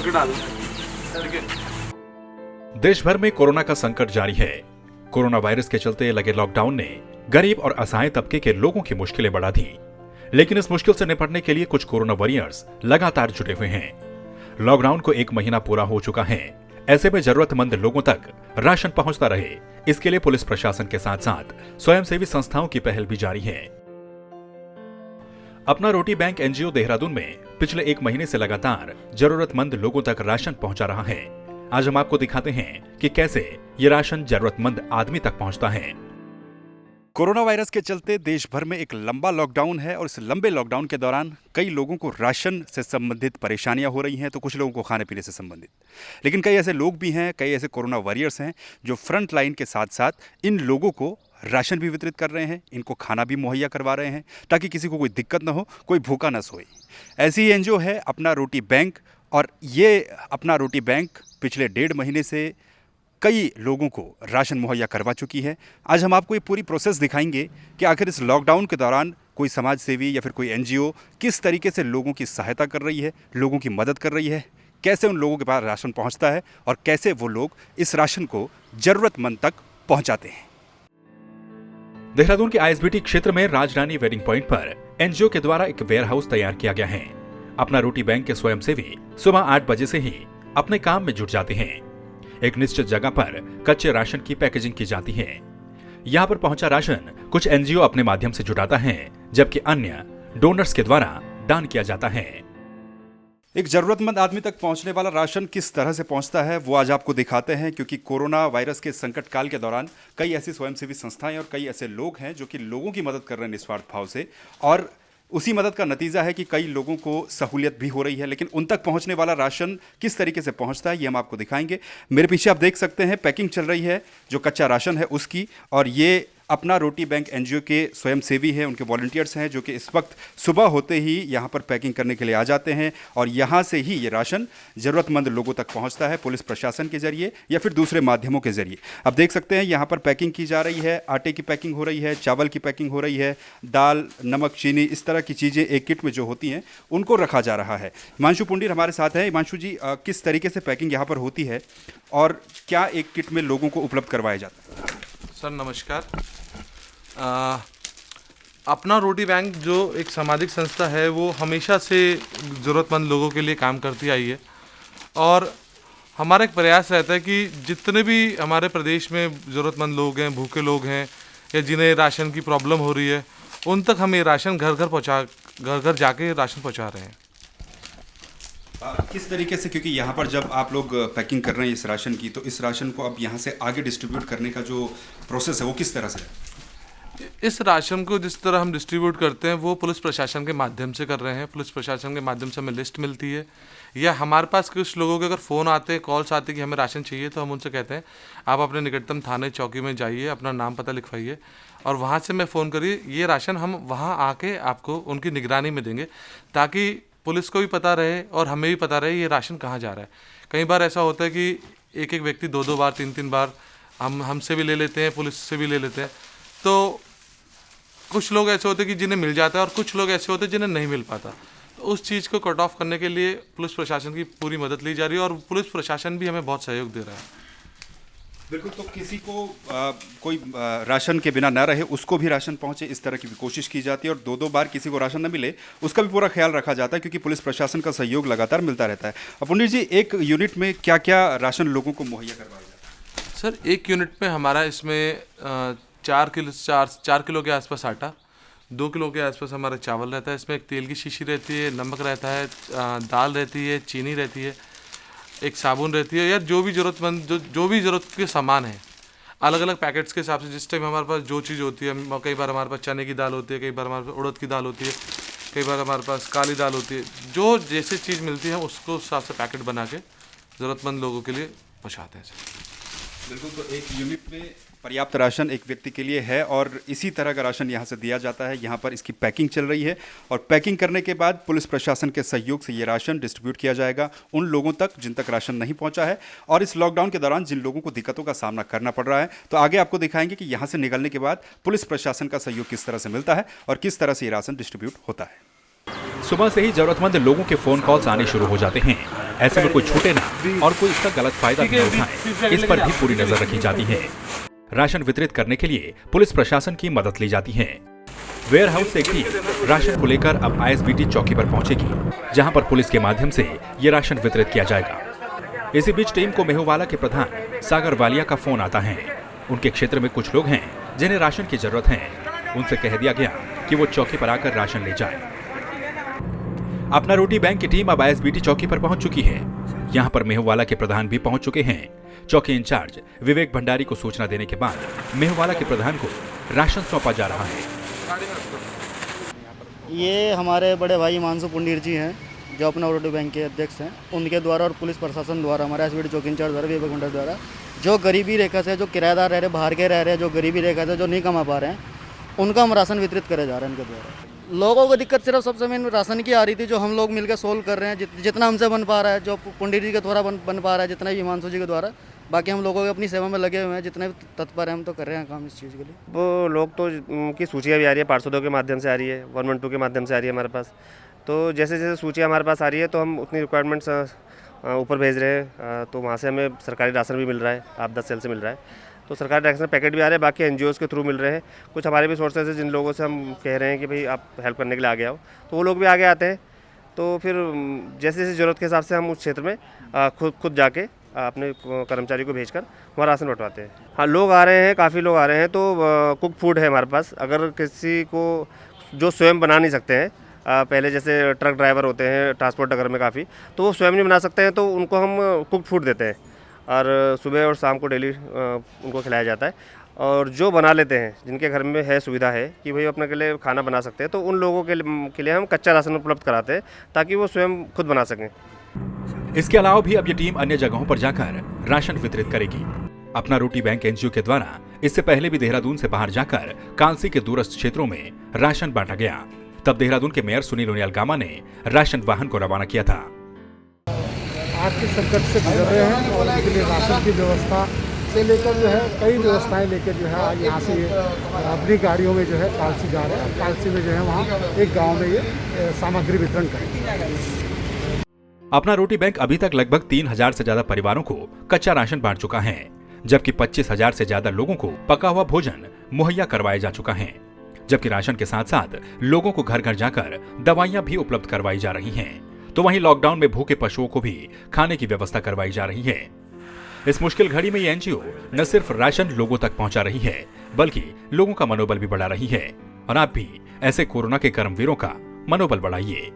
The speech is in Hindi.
करके डाल ठीक है। देश भर में कोरोना का संकट जारी है। कोरोना वायरस के चलते लगे लॉकडाउन ने गरीब और असहाय तबके के लोगों की मुश्किलें बढ़ा दी, लेकिन इस मुश्किल से निपटने के लिए कुछ कोरोना वॉरियर्स लगातार जुटे हुए हैं। लॉकडाउन को 1 महीना पूरा हो चुका है। ऐसे में जरूरतमंद लोगों तक राशन पहुंचता रहे, इसके लिए पुलिस प्रशासन के साथ साथ स्वयंसेवी संस्थाओं की पहल भी जारी है। अपना रोटी बैंक एनजीओ देहरादून में पिछले 1 महीने से लगातार जरूरतमंद लोगों तक राशन पहुंचा रहा है। आज हम आपको दिखाते हैं कि कैसे ये राशन जरूरतमंद आदमी तक पहुंचता है। कोरोना वायरस के चलते देश भर में एक लंबा लॉकडाउन है और इस लंबे लॉकडाउन के दौरान कई लोगों को राशन से संबंधित परेशानियां हो रही हैं, तो कुछ लोगों को खाने पीने से संबंधित। लेकिन कई ऐसे लोग भी हैं, कई ऐसे कोरोना वॉरियर्स हैं जो फ्रंट लाइन के साथ साथ इन लोगों को राशन भी वितरित कर रहे हैं, इनको खाना भी मुहैया करवा रहे हैं ताकि किसी को कोई दिक्कत ना हो, कोई भूखा ना सोए। ऐसी ही एनजीओ है अपना रोटी बैंक, और ये अपना रोटी बैंक पिछले 1.5 महीने से कई लोगों को राशन मुहैया करवा चुकी है। आज हम आपको ये पूरी प्रोसेस दिखाएंगे कि आखिर इस लॉकडाउन के दौरान कोई समाज सेवी या फिर कोई एनजीओ किस तरीके से लोगों की सहायता कर रही है, लोगों की मदद कर रही है, कैसे उन लोगों के पास राशन पहुंचता है और कैसे वो लोग इस राशन को जरूरतमंद तक पहुंचाते हैं। देहरादून के आईएसबीटी क्षेत्र में राजरानी वेडिंग पॉइंट पर एनजीओ के द्वारा एक वेयर हाउस तैयार किया गया है। अपना रोटी बैंक के स्वयंसेवी सुबह 8 बजे से ही अपने काम में जुट जाते हैं। एक निश्चित जगह पर कच्चे राशन की पैकेजिंग की जाती है। यहाँ पर पहुंचा राशन कुछ एनजीओ अपने माध्यम से जुटाता है, जबकि अन्य डोनर्स के द्वारा दान किया जाता है। एक जरूरतमंद आदमी तक पहुंचने वाला राशन किस तरह से पहुंचता है वो आज आपको दिखाते हैं, क्योंकि कोरोना वायरस के संकट काल के दौरान कई ऐसी स्वयंसेवी संस्थाएं और कई ऐसे लोग हैं जो कि लोगों की मदद कर रहे हैं निस्वार्थ भाव से, और उसी मदद का नतीजा है कि कई लोगों को सहूलियत भी हो रही है। लेकिन उन तक पहुंचने वाला राशन किस तरीके से पहुंचता है ये हम आपको दिखाएंगे। मेरे पीछे आप देख सकते हैं पैकिंग चल रही है जो कच्चा राशन है उसकी, और ये अपना रोटी बैंक एनजीओ के स्वयंसेवी हैं, उनके वॉलंटियर्स हैं जो कि इस वक्त सुबह होते ही यहाँ पर पैकिंग करने के लिए आ जाते हैं, और यहाँ से ही ये राशन ज़रूरतमंद लोगों तक पहुँचता है पुलिस प्रशासन के जरिए या फिर दूसरे माध्यमों के जरिए। आप देख सकते हैं यहाँ पर पैकिंग की जा रही है, आटे की पैकिंग हो रही है, चावल की पैकिंग हो रही है, दाल, नमक, चीनी, इस तरह की चीज़ें एक किट में जो होती हैं उनको रखा जा रहा है। हिमांशु पुंडीर हमारे साथ हैं। हिमांशु जी, किस तरीके से पैकिंग यहाँ पर होती है और क्या एक किट में लोगों को उपलब्ध करवाया जाता है? सर नमस्कार। अपना रोटी बैंक जो एक सामाजिक संस्था है वो हमेशा से ज़रूरतमंद लोगों के लिए काम करती आई है, और हमारा एक प्रयास रहता है कि जितने भी हमारे प्रदेश में ज़रूरतमंद लोग हैं, भूखे लोग हैं, या जिन्हें राशन की प्रॉब्लम हो रही है, उन तक हम ये राशन घर घर जाके राशन पहुंचा रहे हैं। किस तरीके से, क्योंकि यहाँ पर जब आप लोग पैकिंग कर रहे हैं इस राशन की, तो इस राशन को अब यहाँ से आगे डिस्ट्रीब्यूट करने का जो प्रोसेस है वो किस तरह से है? इस राशन को जिस तरह हम डिस्ट्रीब्यूट करते हैं वो पुलिस प्रशासन के माध्यम से कर रहे हैं। पुलिस प्रशासन के माध्यम से हमें लिस्ट मिलती है, या हमारे पास कुछ लोगों के अगर फ़ोन आते हैं, कॉल्स आते हैं कि हमें राशन चाहिए, तो हम उनसे कहते हैं आप अपने निकटतम थाने चौकी में जाइए, अपना नाम पता लिखवाइए, और वहाँ से मैं फ़ोन करिए, ये राशन हम वहाँ आके आपको उनकी निगरानी में देंगे, ताकि पुलिस को भी पता रहे और हमें भी पता रहे ये राशन कहाँ जा रहा है। कई बार ऐसा होता है कि एक व्यक्ति 2 बार 3 बार हमसे भी ले लेते हैं, पुलिस से भी ले लेते हैं। तो कुछ लोग ऐसे होते हैं कि जिन्हें मिल जाता है और कुछ लोग ऐसे होते हैं जिन्हें नहीं मिल पाता। तो उस चीज़ को कट ऑफ करने के लिए पुलिस प्रशासन की पूरी मदद ली जा रही है, और पुलिस प्रशासन भी हमें बहुत सहयोग दे रहा है। बिल्कुल। तो किसी को कोई राशन के बिना ना रहे, उसको भी राशन पहुंचे, इस तरह की भी कोशिश की जाती है, और 2 बार किसी को राशन न मिले उसका भी पूरा ख्याल रखा जाता है, क्योंकि पुलिस प्रशासन का सहयोग लगातार मिलता रहता है। अब पुंडीर जी, एक यूनिट में क्या क्या राशन लोगों को मुहैया करवाया जाता है? सर, एक यूनिट में हमारा इसमें 4 किलो के आसपास आटा, 2 किलो के आसपास हमारा चावल रहता है, इसमें एक तेल की शीशी रहती है, नमक रहता है, दाल रहती है, चीनी रहती है, एक साबुन रहती है, या जो भी ज़रूरतमंद जो भी ज़रूरत के सामान है, अलग अलग पैकेट्स के हिसाब से जिस टाइम हमारे पास जो चीज़ होती है। कई बार हमारे पास चने की दाल होती है, कई बार हमारे पास उड़द की दाल होती है, कई बार हमारे पास काली दाल होती है। जो जैसी चीज़ मिलती है उसको उस हिसाब से पैकेट बना के ज़रूरतमंद लोगों के लिए पहुँचाते हैं। बिल्कुल। तो एक यूनिट में पर्याप्त राशन एक व्यक्ति के लिए है, और इसी तरह का राशन यहाँ से दिया जाता है। यहाँ पर इसकी पैकिंग चल रही है, और पैकिंग करने के बाद पुलिस प्रशासन के सहयोग से ये राशन डिस्ट्रीब्यूट किया जाएगा उन लोगों तक जिन तक राशन नहीं पहुँचा है, और इस लॉकडाउन के दौरान जिन लोगों को दिक्कतों का सामना करना पड़ रहा है। तो आगे आपको दिखाएंगे कि यहाँ से निकलने के बाद पुलिस प्रशासन का सहयोग किस तरह से मिलता है और किस तरह से ये राशन डिस्ट्रीब्यूट होता है। सुबह से ही जरूरतमंद लोगों के फोन कॉल्स आने शुरू हो जाते हैं। ऐसे में कोई छूटे ना और कोई इसका गलत फायदा न उठाए, इस पर भी पूरी नजर रखी जाती है। राशन वितरित करने के लिए पुलिस प्रशासन की मदद ली जाती है। वेयर हाउस से भी राशन को लेकर अब आईएसबीटी चौकी पर पहुंचेगी, जहां पर पुलिस के माध्यम से ये राशन वितरित किया जाएगा। इसी बीच टीम को मेहुवाला के प्रधान सागर वालिया का फोन आता है। उनके क्षेत्र में कुछ लोग हैं जिन्हें राशन की जरूरत है। उनसे कह दिया गया कि वो चौकी पर आकर राशन ले जाए। अपना रोटी बैंक की टीम अब आईएसबीटी चौकी पर पहुंच चुकी है। यहां पर मेहुवाला के प्रधान भी पहुंच चुके हैं। चौकी इंचार्ज विवेक भंडारी को सूचना देने के बाद मेहुवाला के प्रधान को राशन सौंपा जा रहा है। ये हमारे बड़े भाई हिमांशु पुंडीर जी हैं, जो अपना रोटी बैंक के अध्यक्ष हैं। उनके द्वारा और पुलिस प्रशासन द्वारा, हमारे आईएसबीटी चौकी इंचार्ज द्वारा, विवेक भंडारी द्वारा, जो गरीबी रेखा से, जो किराएदार रह रहे, बाहर के रह रहे, जो गरीबी रेखा से, जो नहीं कमा पा रहे हैं, उनका हम राशन वितरित करे जा रहे हैं। इनके द्वारा लोगों को दिक्कत सिर्फ सबसे मेन राशन की आ रही थी, जो हम लोग मिलकर सोल्व कर रहे हैं। जितना हमसे बन पा रहा है, जो पुंडीर जी के द्वारा बन पा रहा है, जितना भी हिमांशु जी के द्वारा। बाकी हम लोगों के अपनी सेवा में लगे हुए हैं, जितने भी तत्पर हैं हम तो कर रहे हैं काम इस चीज़ के लिए। वो लोग तो उनकी सूचियाँ भी आ रही है, पार्षदों के माध्यम से आ रही है, 112 के माध्यम से आ रही है हमारे पास। तो जैसे जैसे सूचियाँ हमारे पास आ रही है तो हम उतनी रिक्वायरमेंट्स ऊपर भेज रहे हैं। तो वहाँ से हमें सरकारी राशन भी मिल रहा है, आपदा सेल से मिल रहा है। तो सरकारी राशन पैकेट भी आ रहे हैं, बाकी एनजीओज़ के थ्रू मिल रहे हैं। कुछ हमारे भी सोर्सेज हैं जिन लोगों से हम कह रहे हैं कि भाई आप हेल्प करने के लिए आगे आओ, तो वो लोग भी आगे आते हैं। तो फिर जैसे जैसे ज़रूरत के हिसाब से हम उस क्षेत्र में खुद जाके अपने कर्मचारी को भेजकर वहाँ राशन बंटवाते हैं। हाँ, लोग आ रहे हैं, काफ़ी लोग आ रहे हैं। तो कुक फूड है हमारे पास। अगर किसी को जो स्वयं बना नहीं सकते हैं, पहले जैसे ट्रक ड्राइवर होते हैं ट्रांसपोर्ट नगर में काफ़ी, तो वो स्वयं नहीं बना सकते हैं, तो उनको हम कुक फूड देते हैं और सुबह और शाम को डेली उनको खिलाया जाता है। और जो बना लेते हैं, जिनके घर में है सुविधा है कि भाई अपने के लिए खाना बना सकते हैं, तो उन लोगों के लिए हम कच्चा राशन उपलब्ध कराते हैं ताकि वो स्वयं खुद बना सकें। इसके अलावा भी अब ये टीम अन्य जगहों पर जाकर राशन वितरित करेगी। अपना रोटी बैंक एनजीओ के द्वारा इससे पहले भी देहरादून से बाहर जाकर कालसी के दूरस्थ क्षेत्रों में राशन बांटा गया। तब देहरादून के मेयर सुनील उनियाल गामा ने राशन वाहन को रवाना किया था। आर्थिक संकट से गुजर रहे हैं और उनके लिए राशन की व्यवस्था से लेकर जो है कई व्यवस्थाएं लेकर जो है आज यहाँ से अपनी गाड़ियों में जो है कालसी जा रहे हैं। कालसी में जो है वहाँ एक गांव में ये सामग्री वितरण करेंगे। अपना रोटी बैंक अभी तक लगभग 3000 से ज्यादा परिवारों को कच्चा राशन बांट चुका है, जबकि 25,000 से ज्यादा लोगों को पका हुआ भोजन मुहैया करवाया जा चुका है। जबकि राशन के साथ साथ लोगों को घर घर जाकर दवाइयां भी उपलब्ध करवाई जा रही हैं। तो वहीं लॉकडाउन में भूखे पशुओं को भी खाने की व्यवस्था करवाई जा रही है। इस मुश्किल घड़ी में ये एनजीओ न सिर्फ राशन लोगों तक पहुंचा रही है, बल्कि लोगों का मनोबल भी बढ़ा रही है। और आप भी ऐसे कोरोना के कर्मवीरों का मनोबल बढ़ाइए।